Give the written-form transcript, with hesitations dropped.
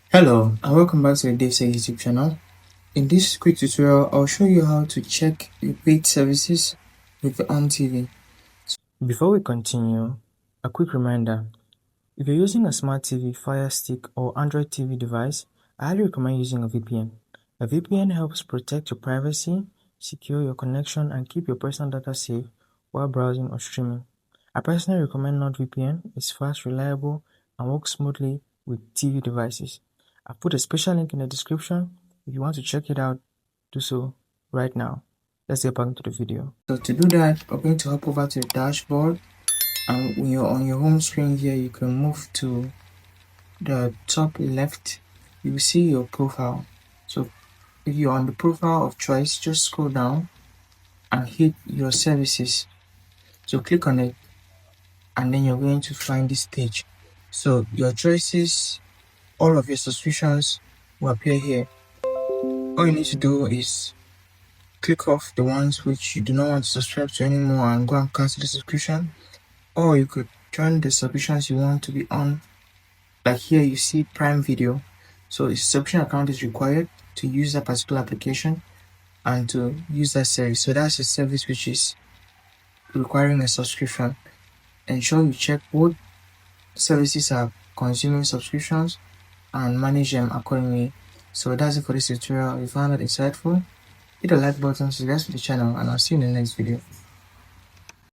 Hello and welcome back to the DaveTech YouTube channel. In this quick tutorial, I'll show you how to check your paid services with the Onn TV. Before we continue, a quick reminder. If you're using a smart TV, Fire Stick or Android TV device, I highly recommend using a VPN. A VPN helps protect your privacy, secure your connection, and keep your personal data safe while browsing or streaming. I personally recommend NordVPN. It's fast, reliable, and works smoothly with TV devices. I've put a special link in the description. If you want to check it out, do so right now. Let's get back into the video. So to do that, we're going to hop over to the dashboard, and when you're on your home screen here, you can move to the top left. You will see your profile. So if you're on the profile of choice, just scroll down and hit your services. So click on it, and then you're going to find this page. So your choices, all of your subscriptions will appear here. All you need to do is click off the ones which you do not want to subscribe to anymore and go and cancel the subscription, or you could join the subscriptions you want to be on. Like here you see Prime Video, so a subscription account is required to use that particular application and to use that service. So that's a service which is requiring a subscription. Ensure you check what services are consuming subscriptions and manage them accordingly. So that's it for this tutorial. If you found it insightful, hit the like button, subscribe to the channel, and I'll see you in the next video.